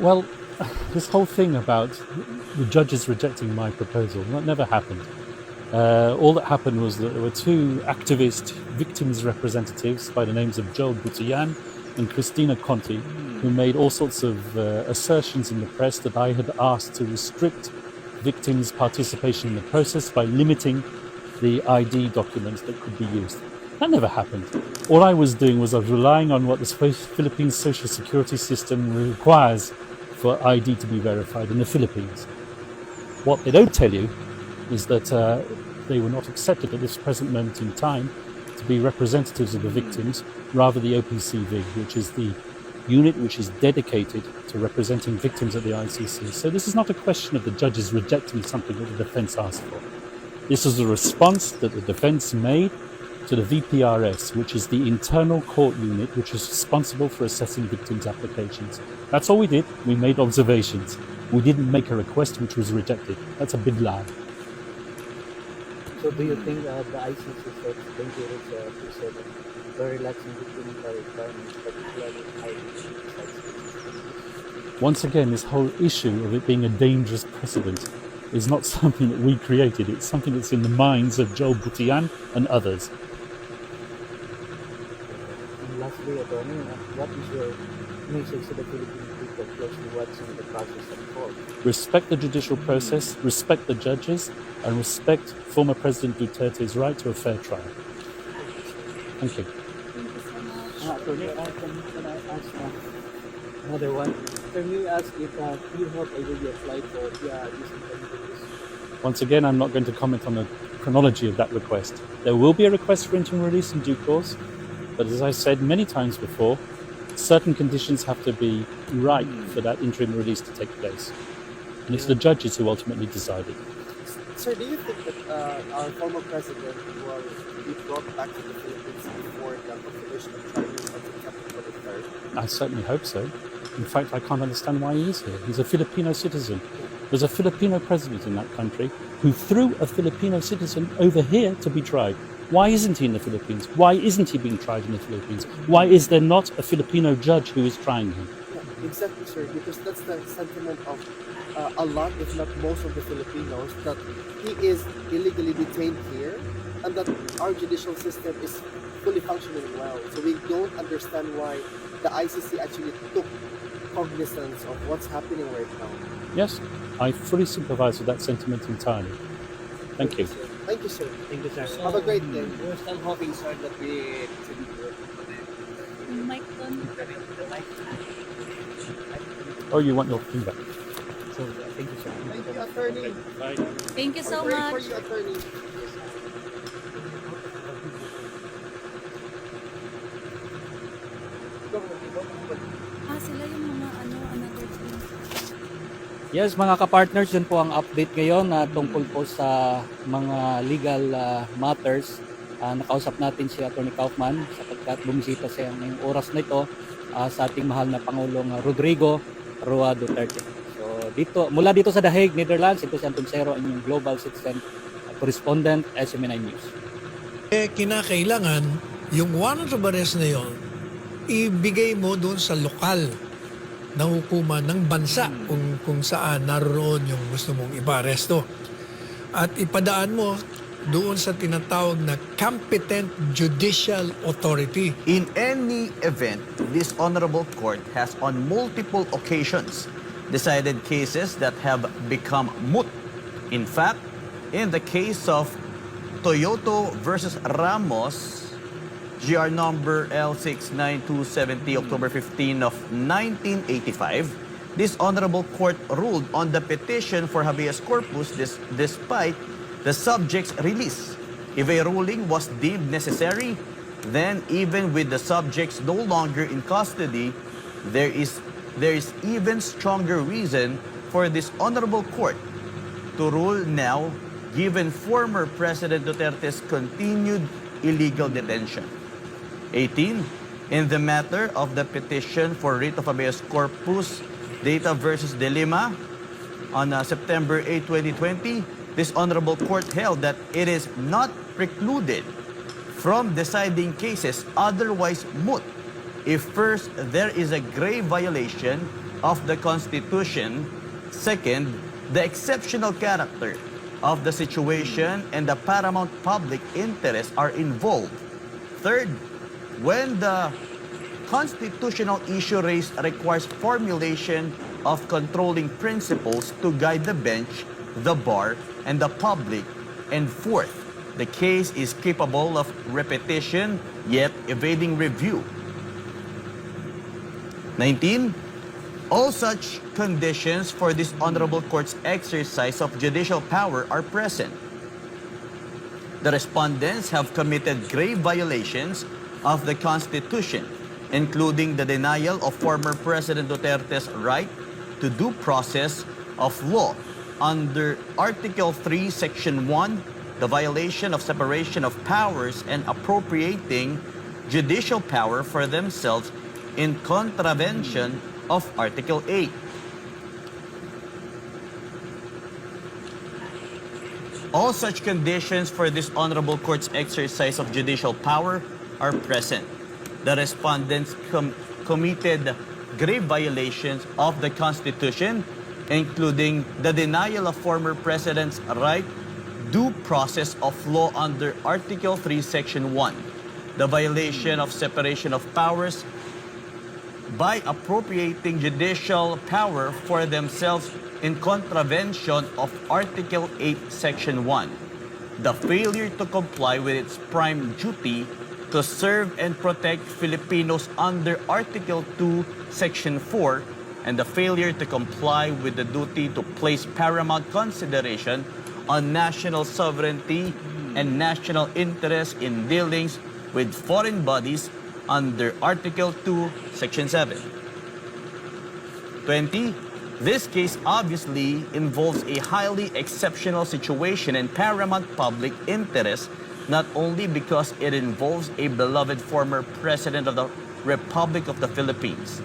Well, this whole thing about the judges rejecting my proposal, that never happened. All that happened was that there were two activist victims representatives by the names of Joel Butian and Christina Conti, who made all sorts of assertions in the press that I had asked to restrict victims' participation in the process by limiting the ID documents that could be used. That never happened. All I was doing was I was relying on what the Philippine social security system requires for ID to be verified in the Philippines. What they don't tell you is that they were not accepted at this present moment in time to be representatives of the victims, rather the OPCV, which is the unit which is dedicated to representing victims at the ICC. So this is not a question of the judges rejecting something that the defense asked for. This is a response that the defense made to the VPRS, which is the internal court unit which is responsible for assessing victims' applications. That's all we did. We made observations. We didn't make a request which was rejected. That's a big lie. So do you think the ICC said it's dangerous to say that the relaxing victim requirements, particularly Once again, this whole issue of it being a dangerous precedent is not something that we created. It's something that's in the minds of Joel Butian and others. And lastly, Attorney, what is your message to the Philippine people closely watching the process unfold? Respect the judicial process, respect the judges, and respect former President Duterte's right to a fair trial. Thank you. Thank you so much. Attorney, can I ask another one? Can we ask if you have already applied for this interview? Once again, I'm not going to comment on the chronology of that request. There will be a request for interim release in due course, but as I said many times before, certain conditions have to be right for that interim release to take place. And it's the judges who ultimately decide it. Sir, do you think that our former president will be brought back to the Philippines before the confirmation of charges on September 23rd? I certainly hope so. In fact, I can't understand why he is here. He's a Filipino citizen. There's a Filipino president in that country who threw a Filipino citizen over here to be tried. Why isn't he in the Philippines? Why isn't he being tried in the Philippines? Why is there not a Filipino judge who is trying him? Yeah, exactly, sir, because that's the sentiment of a lot, if not most of the Filipinos, that he is illegally detained here and that our judicial system is fully functioning well. So we don't understand why the ICC actually took cognizance of what's happening right now. Yes, I fully sympathize with that sentiment entirely. Thank you. Sir. Thank you, sir. Thank you, sir. Have a great day. We're still hoping, sir, that we should Mic on. Oh, you want your feedback? So, thank you, sir. Thank you, attorney. Bye. Thank you so We're praying for much. you, attorney. Sila yung mga another team. Yes, mga kapartners, yun po ang update ngayon tungkol po sa mga legal matters. Nakausap natin si Attorney Kaufman sapagkat bumisita siya ngayong oras na ito sa ating mahal na Pangulong Rodrigo Roa Duterte. So mula dito sa The Hague, Netherlands, ito si Anton Cero, inyong Global Citizen Correspondent, SMNI News. Kinakailangan yung warrant of arrest na yon ibigay mo doon sa lokal na hukuman ng bansa kung saan naroon yung gusto mong iparesto. At ipadaan mo doon sa tinatawag na competent judicial authority. In any event, this honorable court has on multiple occasions decided cases that have become moot. In fact, in the case of Toyoto versus Ramos, GR number L69270, October 15 of 1985, this honorable court ruled on the petition for habeas corpus despite the subject's release. If a ruling was deemed necessary, then even with the subjects no longer in custody, there is even stronger reason for this honorable court to rule now, given former President Duterte's continued illegal detention. 18. In the matter of the petition for writ of habeas corpus, Data versus De Lima, on September 8, 2020, this honorable court held that it is not precluded from deciding cases otherwise moot if first there is a grave violation of the Constitution. Second, the exceptional character of the situation and the paramount public interest are involved. Third, when the constitutional issue raised requires formulation of controlling principles to guide the bench, the bar, and the public. And fourth, the case is capable of repetition yet evading review. 19. All such conditions for this honorable court's exercise of judicial power are present. The respondents have committed grave violations of the Constitution, including the denial of former President Duterte's right to due process of law under Article 3, Section 1, the violation of separation of powers and appropriating judicial power for themselves in contravention of Article 8. All such conditions for this honorable court's exercise of judicial power are present. The respondents committed grave violations of the Constitution, including the denial of former president's right due process of law under Article 3, Section 1, the violation of separation of powers by appropriating judicial power for themselves in contravention of Article 8, Section 1, the failure to comply with its prime duty to serve and protect Filipinos under Article 2, Section 4, and the failure to comply with the duty to place paramount consideration on national sovereignty and national interest in dealings with foreign bodies under Article 2, Section 7. 20. This case obviously involves a highly exceptional situation and paramount public interest, not only because it involves a beloved former president of the Republic of the Philippines,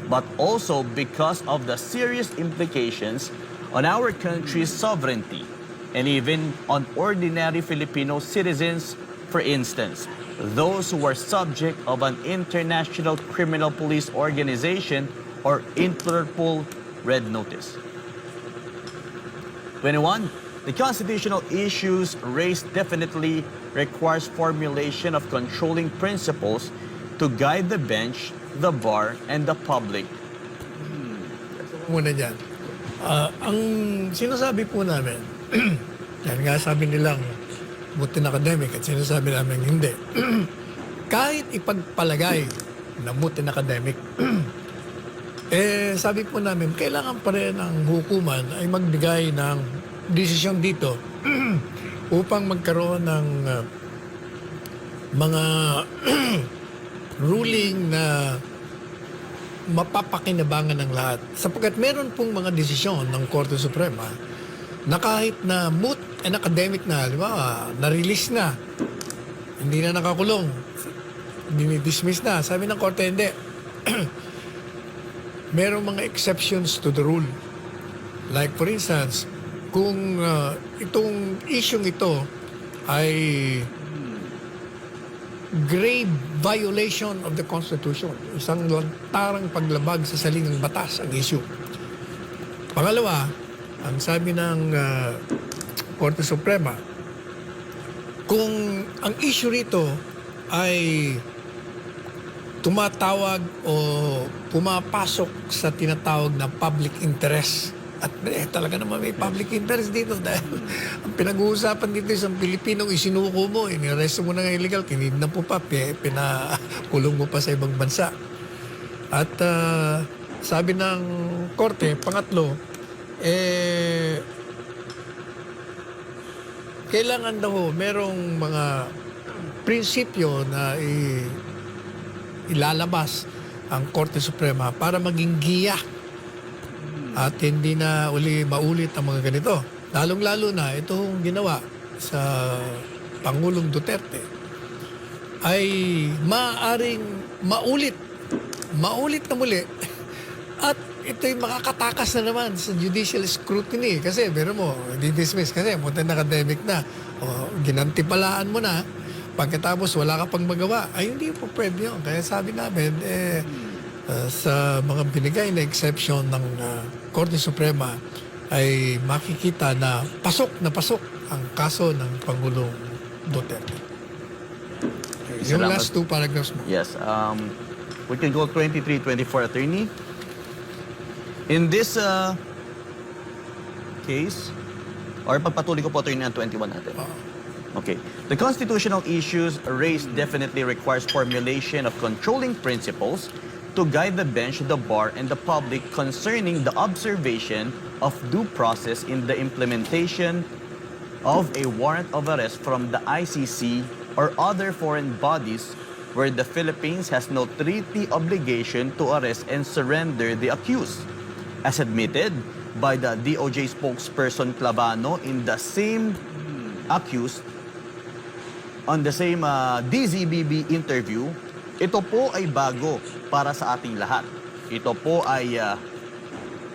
but also because of the serious implications on our country's sovereignty and even on ordinary Filipino citizens. For instance, those who are subject of an international criminal police organization or Interpol Red Notice. 21. The constitutional issues raised definitely requires formulation of controlling principles to guide the bench, the bar, and the public. Muna dyan. Ang sinasabi po namin, yan nga sabi nilang mutin academic at sinasabi namin hindi. Kahit ipagpalagay na mutin academic, sabi po namin, kailangan pa rin ang hukuman ay magbigay ng desisyon dito upang magkaroon ng mga ruling na mapapakinabangan ng lahat. Sapagkat meron pong mga desisyon ng Korte Suprema na kahit na moot and academic na, di ba, na-release na, hindi na nakakulong, dinidismiss na. Sabi ng Korte, hindi. Merong mga exceptions to the rule. Like for instance, kung itong isyong ito ay grave violation of the Constitution, isang lantarang paglabag sa salingang batas ang issue. Pangalawa, ang sabi ng Korte Suprema, kung ang issue rito ay tumatawag o pumapasok sa tinatawag na public interest. At talaga naman may public interest dito dahil ang pinag-uusapan dito isang Pilipinong isinuko mo, iniresto mo na ng illegal, kinidnap mo pa, pinakulong mo pa sa ibang bansa. At sabi ng Korte, pangatlo, kailangan daw merong mga prinsipyo na ilalabas ang Korte Suprema para maging giya at hindi na maulit ang mga ganito. Lalong-lalo na itong ginawa sa Pangulong Duterte ay maaaring maulit na muli at ito'y makakatakas na naman sa judicial scrutiny kasi meron mo, di-dismiss kasi mutin academic na o ginantipalaan mo na pagkatapos wala ka pang magawa ay hindi po pwede yun. Kaya sabi namin sa mga binigay na exception ng Korte Suprema ay makikita na pasok ang kaso ng Pangulong Duterte. Yung Salamat. last two paragraphs mo. Yes. We can go 23, 24, attorney. In this case, or pagpatuloy ko po attorney ang 21 natin. Okay. The constitutional issues raised definitely requires formulation of controlling principles to guide the bench, the bar, and the public concerning the observation of due process in the implementation of a warrant of arrest from the ICC or other foreign bodies where the Philippines has no treaty obligation to arrest and surrender the accused, as admitted by the DOJ spokesperson Clavano in the same accused on the same DZBB interview. Ito po ay bago para sa ating lahat. Ito po ay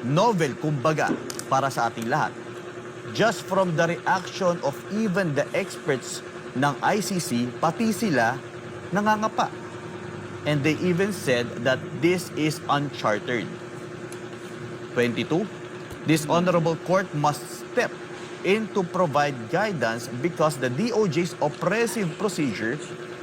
novel, kumbaga, para sa ating lahat. Just from the reaction of even the experts ng ICC, pati sila nangangapa. And they even said that this is unchartered. 22. This honorable court must step in to provide guidance because the DOJ's oppressive procedure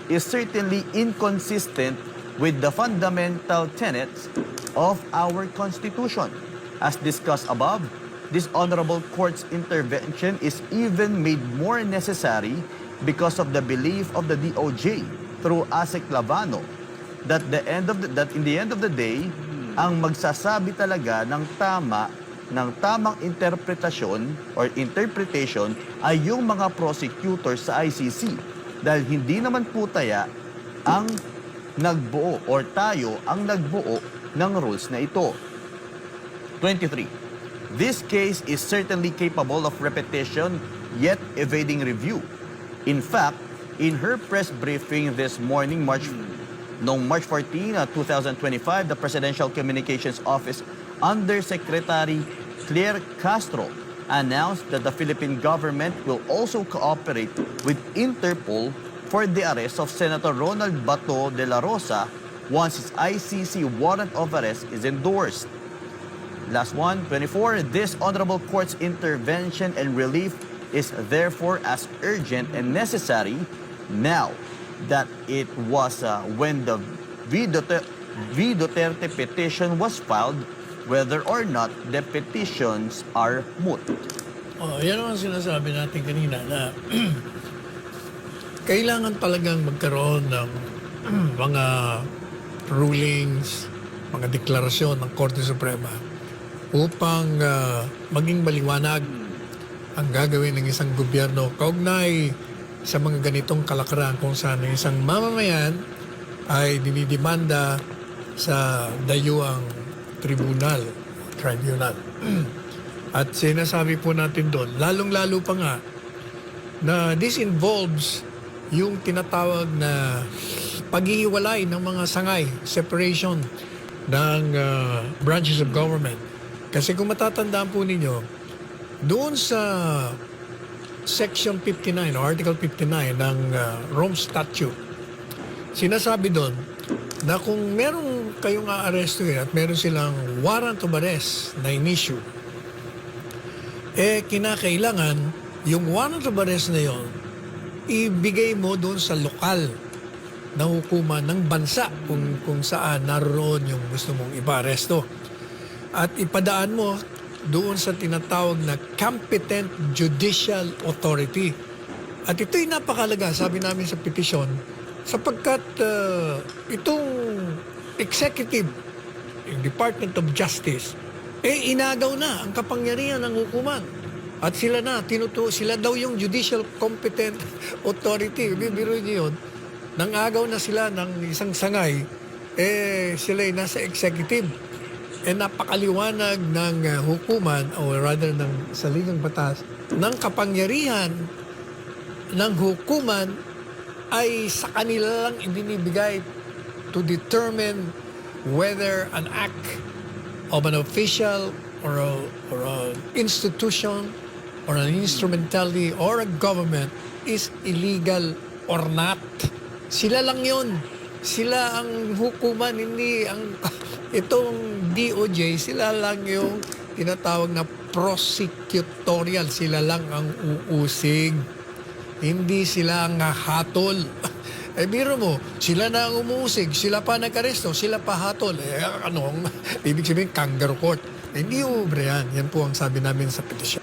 is certainly inconsistent with the fundamental tenets of our Constitution. As discussed above, this honorable court's intervention is even made more necessary because of the belief of the DOJ through ASEC Clavano that in the end of the day, ang magsasabi talaga ng tamang interpretation ay yung mga prosecutors sa ICC. Dahil hindi naman po ang nagbuo or tayo ang nagbuo ng rules na ito. 23. This case is certainly capable of repetition yet evading review. In fact, in her press briefing this morning, March 14, 2025, the Presidential Communications Office Undersecretary Claire Castro announced that the Philippine government will also cooperate with Interpol for the arrest of Senator Ronald Bato de la Rosa once his ICC warrant of arrest is endorsed. Last one, 24. This honorable court's intervention and relief is therefore as urgent and necessary now that it was when the V. Duterte petition was filed, whether or not the petitions are moot. Yan ang sinasabi natin kanina na kailangan talagang magkaroon ng mga rulings, mga deklarasyon ng Korte Suprema upang maging maliwanag ang gagawin ng isang gobyerno kaugnay sa mga ganitong kalakaran kung saan ang isang mamamayan ay dinidemanda sa dayuang tribunal. At sinasabi po natin doon, lalong-lalo pa nga, na this involves yung tinatawag na paghihiwalay ng mga sangay, separation ng branches of government. Kasi kung matatandaan po ninyo, doon sa Section 59 o Article 59 ng Rome Statute, sinasabi doon na kung meron kayong aarestuhin at meron silang warrant of arrest na in-issue, kinakailangan yung warrant of arrest na yon ibigay mo doon sa lokal na hukuman ng bansa kung saan naroon yung gusto mong ipa-aresto. At ipadaan mo doon sa tinatawag na competent judicial authority. At ito'y napakalaga, sabi namin sa petisyon, sapagkat itong executive, yung Department of Justice, inagaw na ang kapangyarihan ng hukuman. At sila sila daw yung judicial competent authority. Bibiro niyo yun, nangagaw na sila ng isang sangay, sila'y nasa executive. Napakaliwanag ng hukuman, or rather ng saligang batas, ng kapangyarihan ng hukuman ay sa kanila lang ibinibigay to determine whether an act of an official or an institution or an instrumentality or a government is illegal or not. Sila lang yun. Sila ang hukuman, hindi ang itong DOJ, sila lang yung tinatawag na prosecutorial, sila lang ang uusig. Hindi sila ang hatol. Eh biro mo, sila na ang umuusig, sila pa nag-aresto, sila pa hatol. Anong ibig sabihin kangaroo court? Hindi ubre yan. Yan po ang sabi namin sa petisyon.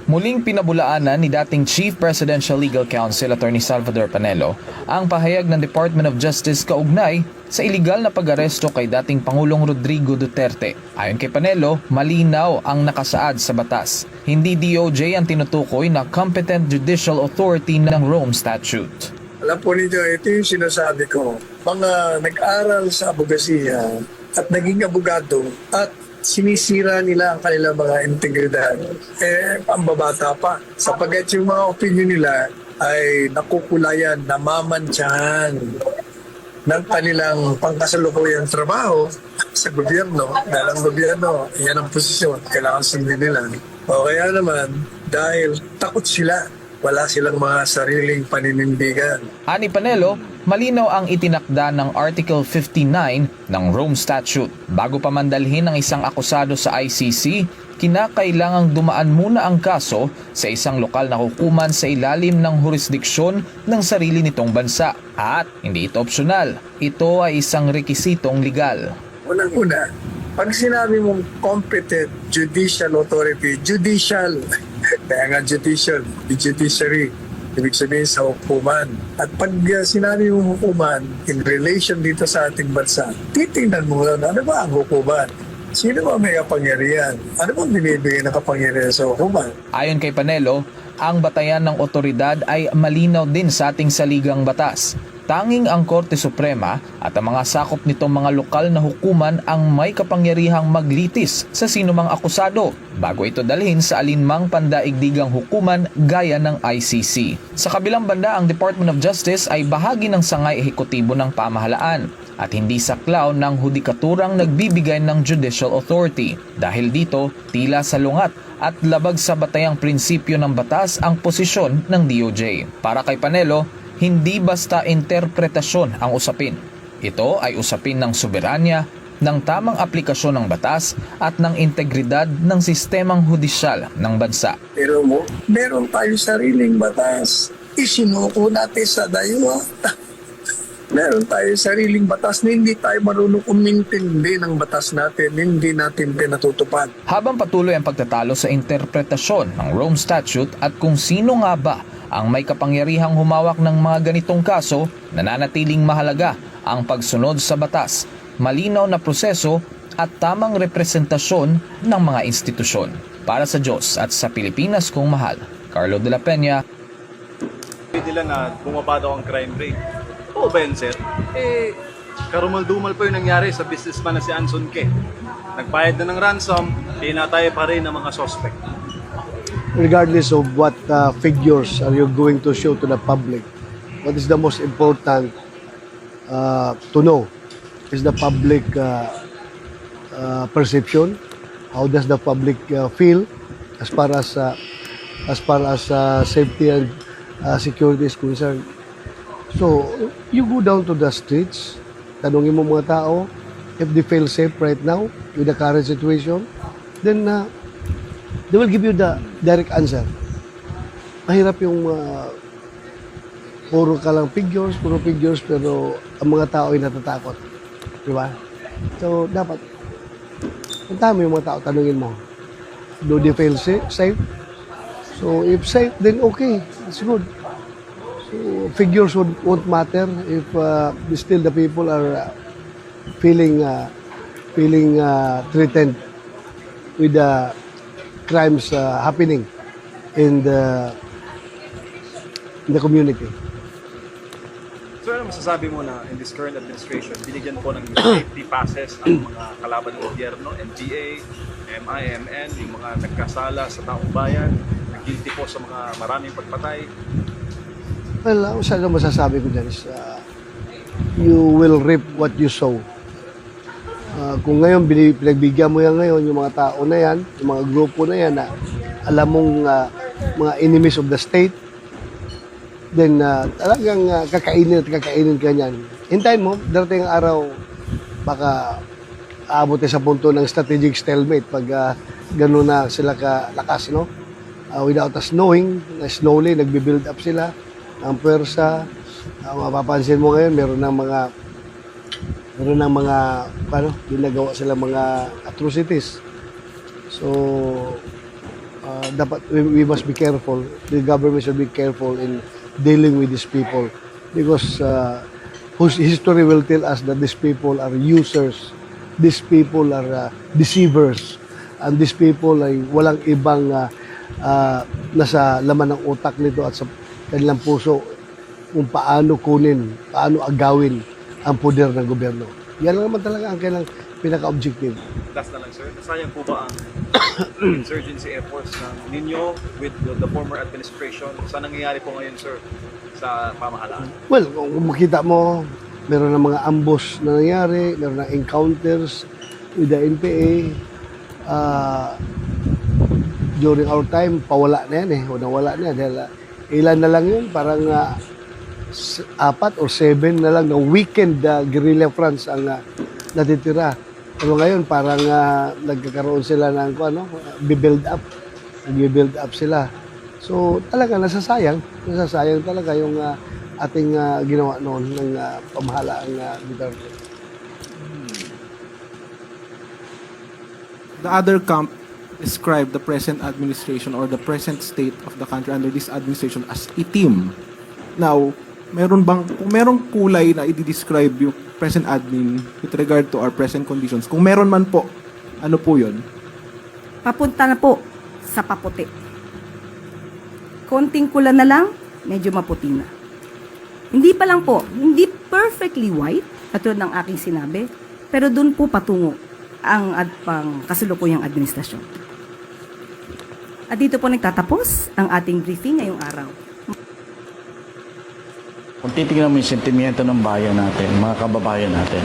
Muling pinabulaanan ni dating Chief Presidential Legal Counsel Attorney Salvador Panelo ang pahayag ng Department of Justice kaugnay sa iligal na pag-aresto kay dating Pangulong Rodrigo Duterte. Ayon kay Panelo, malinaw ang nakasaad sa batas. Hindi DOJ ang tinutukoy na competent judicial authority ng Rome Statute. Alam po ninyo, ito yung sinasabi ko. Mga nag-aral sa abogasiya at naging abogado at sinisira nila ang kanilang mga integridad. Pambabata pa. Sapagkat yung mga opinion nila ay nakukulayan, namamantsahan ng kanilang pangkasalukuyang trabaho sa gobyerno. Dahil ang gobyerno, yan ang posisyon. Kailangan sundin nila. O kaya naman, dahil takot sila, wala silang mga sariling paninindigan. Ani Panelo, malinaw ang itinakda ng Article 59 ng Rome Statute. Bago pa mandalhin ang isang akusado sa ICC, kinakailangang dumaan muna ang kaso sa isang lokal na hukuman sa ilalim ng jurisdiksyon ng sarili nitong bansa. At hindi ito opsyonal, ito ay isang rekisitong legal. Unang-una, pag sinabi mong competent judicial authority, judicial, kaya nga judicial, the judiciary, ibig sabihin sa hukuman. At pag sinabi mong hukuman, in relation dito sa ating bansa, titingnan mo na ano ba ang hukuman? Sino ba may kapangyarihan? Ano ba binibigay ng kapangyarihan sa hukuman? Ayon kay Panelo, ang batayan ng otoridad ay malinaw din sa ating saligang batas. Tanging ang Korte Suprema at ang mga sakop nitong mga lokal na hukuman ang may kapangyarihang maglitis sa sinumang akusado bago ito dalhin sa alinmang pandaigdigang hukuman gaya ng ICC. Sa kabilang banda, ang Department of Justice ay bahagi ng sangay ehekutibo ng pamahalaan at hindi saklaw ng hudikaturang nagbibigay ng judicial authority. Dahil dito, tila salungat at labag sa batayang prinsipyo ng batas ang posisyon ng DOJ. Para kay Panelo, hindi basta interpretasyon ang usapin. Ito ay usapin ng soberanya, ng tamang aplikasyon ng batas at ng integridad ng sistemang hudisyal ng bansa. Pero mo, meron tayo sariling batas. Isinuko natin sa daywa. Meron tayo sariling batas na hindi tayo marunong umintindi ng batas natin, hindi natin pinatutupad. Habang patuloy ang pagtatalo sa interpretasyon ng Rome Statute at kung sino nga ba ang may kapangyarihang humawak ng mga ganitong kaso, nananatiling mahalaga ang pagsunod sa batas, malinaw na proseso at tamang representasyon ng mga institusyon. Para sa Diyos at sa Pilipinas kong mahal, Carlo de la Peña. Nila na bumaba daw ang crime rate. Oo ba yan, sir? Karumal-dumal pa yung nangyari sa businessman na si Anson Ke. Nagbayad na ng ransom, tinatay pa rin ng mga suspect. Regardless of what figures are you going to show to the public, what is the most important to know is the public perception. How does the public feel as far as safety and security is concerned? So you go down to the streets, tanungin mo mga tao if they feel safe right now with the current situation, then they will give you the direct answer. Mahirap yung puro figures, pero ang mga tao ay natatakot. Di ba? So, dapat, punta mo yung mga tao, tanungin mo, do they feel safe? So, if safe, then okay, it's good. So, figures won't matter if still the people are feeling threatened with the crimes happening in the community. So ano masasabi mo na in this current administration, binigyan po ng safety passes ang mga kalaban ng gobyerno, NGA, MIMN, yung mga nagkasala sa taong bayan, nag-guilty po sa mga maraming pagpatay? Well, ang isa na masasabi ko dyan is you will reap what you sow. Kung ngayon pinagbigyan mo yan ngayon, yung mga tao na yan, yung mga grupo na yan na alam mong mga enemies of the state, then talagang kakainin ka niyan. hintayin mo, darating ang araw, baka aabot sa punto ng strategic stalemate pag gano'n na sila kalakas, no? Without us knowing, slowly, nagbi-build up sila ang pwersa. Mapapansin mo ngayon, meron ng mga ginagawa sila mga atrocities. So, dapat we must be careful. The government should be careful in dealing with these people because whose history will tell us that these people are users, these people are deceivers, and these people ay walang ibang nasa laman ng utak nito at sa kanilang puso kung paano kunin, paano agawin ang poder ng gobyerno. Yan lang naman talaga ang kailang pinaka-objective. Last na lang, sir. Nasayang po ba ang insurgency efforts ninyo with the former administration? Saan nangyayari po ngayon, sir, sa pamahalaan? Well, kung makita mo, meron ng mga ambush na nangyari, meron ng encounters with the NPA. During our time, pawala na yan o nawala na yan. Dahil ilan na lang yun, parang 4 or 7 na lang na weekend guerrilla fronts ang natitira. Pero ngayon, parang nagkakaroon sila ng build up sila. So talaga nasasayang talaga yung ating ginawa noon ng pamahalaang Duterte. The other camp described the present administration or the present state of the country under this administration as itim. Now, kung merong kulay na i-describe yung present admin with regard to our present conditions, kung meron man po, ano po yun? Papunta na po sa paputi. Konting kula na lang, medyo maputi na. Hindi pa lang po, hindi perfectly white, katulad ng aking sinabi, pero dun po patungo ang pang kasalukuyang administrasyon. At dito po nagtatapos ang ating briefing ngayong araw. Kung titignan mo yung sentimiento ng bayan natin, mga kababayan natin,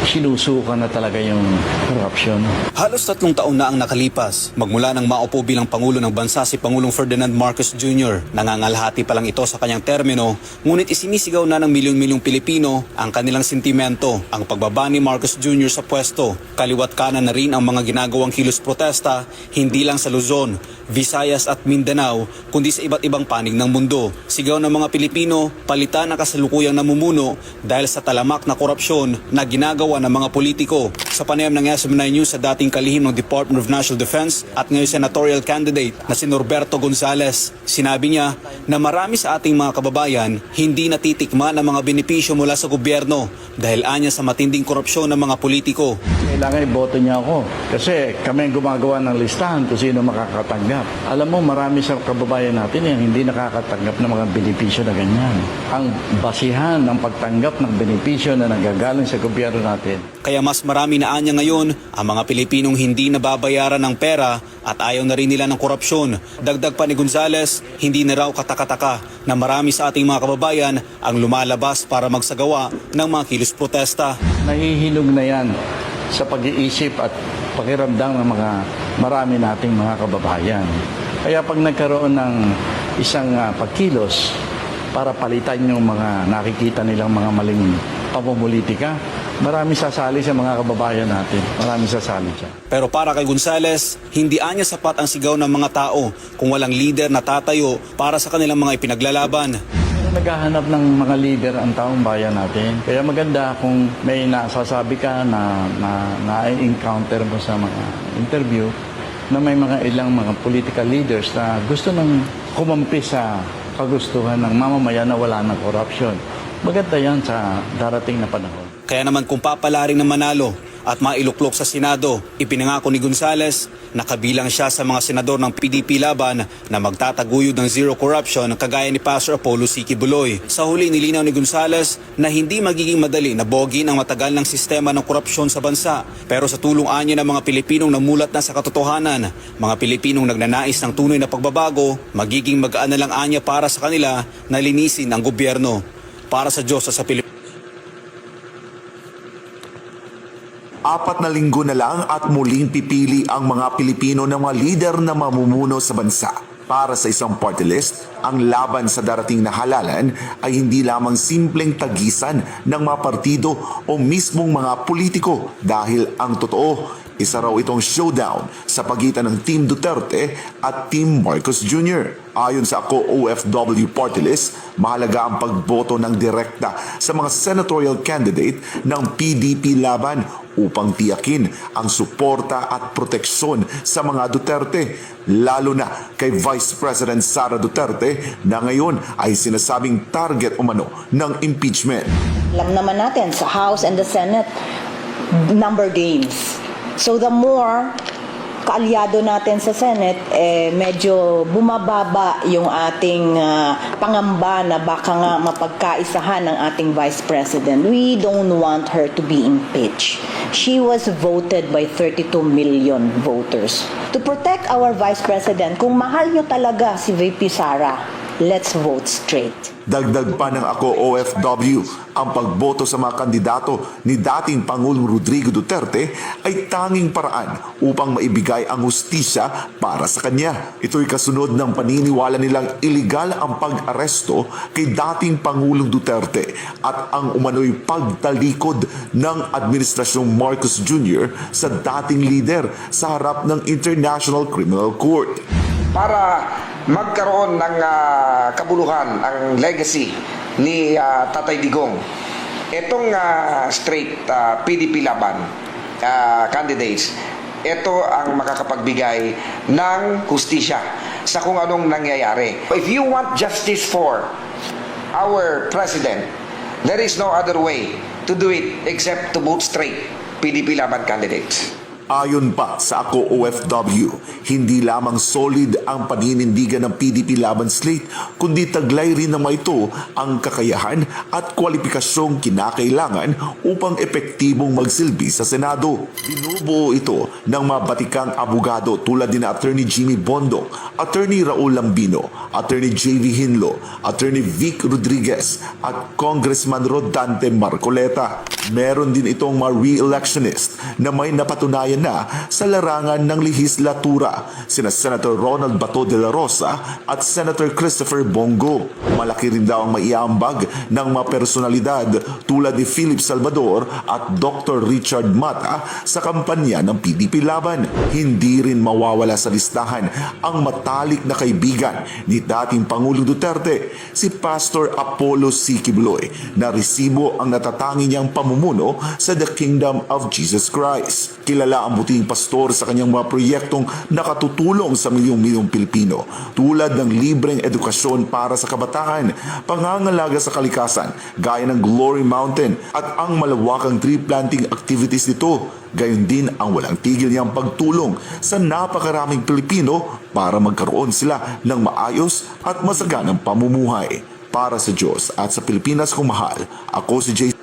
sinusukan na talaga yung korupsyon. Halos 3 taon na ang nakalipas. Magmula nang maupo bilang Pangulo ng Bansa si Pangulong Ferdinand Marcos Jr. Nangangalhati pa lang ito sa kanyang termino, ngunit isinisigaw na ng milyong-milyong Pilipino ang kanilang sentimento. Ang pagbaba ni Marcos Jr. sa pwesto, kaliwat kanan na rin ang mga ginagawang kilos protesta, hindi lang sa Luzon, Visayas at Mindanao, kundi sa iba't ibang panig ng mundo. Sigaw ng mga Pilipino, palitan ang kasalukuyang namumuno dahil sa talamak na korupsyon na ginagawa ng mga politiko. Sa panayam ng SM9 News sa dating kalihim ng Department of National Defense at ngayon senatorial candidate na si Norberto Gonzales, sinabi niya na marami sa ating mga kababayan hindi natitikman ang mga benepisyo mula sa gobyerno dahil anya sa matinding korupsyon ng mga politiko. Kailangan iboto niya ako kasi kami ang gumagawa ng listahan kung sino makakatanggap. Alam mo, marami sa kababayan natin yung hindi nakakatanggap ng mga benepisyo na ganyan. Ang basihan ng pagtanggap ng benepisyo na nagagaling sa gobyerno natin. Kaya mas marami na anya ngayon ang mga Pilipinong hindi nababayaran ng pera at ayaw na rin nila ng korupsyon. Dagdag pa ni Gonzales, hindi na raw katakataka na marami sa ating mga kababayan ang lumalabas para magsagawa ng mga kilos protesta. Nahihinog na yan sa pag-iisip at pakiramdam ng mga marami nating mga kababayan. Kaya pag nagkaroon ng isang pagkilos para palitan yung mga nakikita nilang mga maling pamumulitika, marami sasali sa mga kababayan natin. Marami sasali siya. Pero para kay Gonzales, hindi anya sapat ang sigaw ng mga tao kung walang leader na tatayo para sa kanilang mga ipinaglalaban. Naghahanap ng mga leader ang taong bayan natin. Kaya maganda kung may nasasabi ka na encounter mo sa mga interview na may mga ilang mga political leaders na gusto nang kumampi sa kagustuhan ng mamamayan na wala ng korupsyon. Maganda yan sa darating na panahon. Kaya naman kung papalaring na manalo at mailuklok sa Senado, ipinangako ni Gonzales na kabilang siya sa mga senador ng PDP laban na magtataguyod ng zero corruption kagaya ni Pastor Apollo C. Quiboloy. Sa huli, nilinaw ni Gonzales na hindi magiging madali na bogin ang matagal ng sistema ng korupsyon sa bansa. Pero sa tulong anya ng mga Pilipinong namulat na sa katotohanan, mga Pilipinong nagnanais ng tunay na pagbabago, magiging magaan na lang anya para sa kanila na linisin ang gobyerno. Para sa Diyos sa Pilipinas. 4 na linggo na lang at muling pipili ang mga Pilipino ng mga lider na mamumuno sa bansa. Para sa isang party list, ang laban sa darating na halalan ay hindi lamang simpleng tagisan ng mga partido o mismong mga politiko dahil ang totoo, isa raw itong showdown sa pagitan ng Team Duterte at Team Marcos Jr. Ayon sa Ako OFW Party List, mahalaga ang pagboto ng direkta sa mga senatorial candidate ng PDP laban upang tiyakin ang suporta at proteksyon sa mga Duterte, lalo na kay Vice President Sara Duterte na ngayon ay sinasabing target umano ng impeachment. Alam naman natin sa House and the Senate, number games. So the more kaalyado natin sa Senate, medyo bumababa yung ating pangamba na baka nga mapagkaisahan ng ating Vice President. We don't want her to be impeached. She was voted by 32 million voters. To protect our Vice President, kung mahal nyo talaga si VP Sara, let's vote straight. Dagdag pa ng Ako OFW, ang pagboto sa mga kandidato ni dating Pangulong Rodrigo Duterte ay tanging paraan upang maibigay ang hustisya para sa kanya. Ito'y kasunod ng paniniwala nilang iligal ang pag-aresto kay dating Pangulong Duterte at ang umano'y pagtalikod ng Administrasyong Marcos Jr. sa dating leader sa harap ng International Criminal Court. Para magkaroon ng kabuluhan ang legacy ni Tatay Digong. Itong straight PDP laban candidates, ito ang makakapagbigay ng hustisya sa kung anong nangyayari. If you want justice for our president, there is no other way to do it except to vote straight PDP laban candidates. Ayon pa sa Ako OFW, hindi lamang solid ang paninindigan ng PDP laban slate, kundi taglay rin naman ito ang kakayahan at kwalipikasyong kinakailangan upang epektibong magsilbi sa Senado. Binubuo ito ng mga batikang abogado tulad ni Attorney Jimmy Bondo, Attorney Raul Lambino, Attorney JV Hinlo, Attorney Vic Rodriguez at Congressman Rodante Marcoleta. Meron din itong mga re-electionist na may napatunayan na sa larangan ng lehislatura, sina Senator Ronald Bato de la Rosa at Senator Christopher Bongo. Malaki rin daw ang maiambag ng mga personalidad tulad ni Philip Salvador at Dr. Richard Mata sa kampanya ng PDP laban. Hindi rin mawawala sa listahan ang matalik na kaibigan ni dating Pangulong Duterte, si Pastor Apollo C. Quibloy, na resibo ang natatangi niyang pamumuno sa The Kingdom of Jesus Christ. Kilala ang buting pastor sa kanyang mga proyektong nakatutulong sa milyong-milyong Pilipino tulad ng libreng edukasyon para sa kabataan, pangangalaga sa kalikasan gaya ng Glory Mountain at ang malawakang tree planting activities nito. Gayon din ang walang tigil niyang pagtulong sa napakaraming Pilipino para magkaroon sila ng maayos at masaganang pamumuhay. Para sa Diyos at sa Pilipinas kong mahal, ako si J.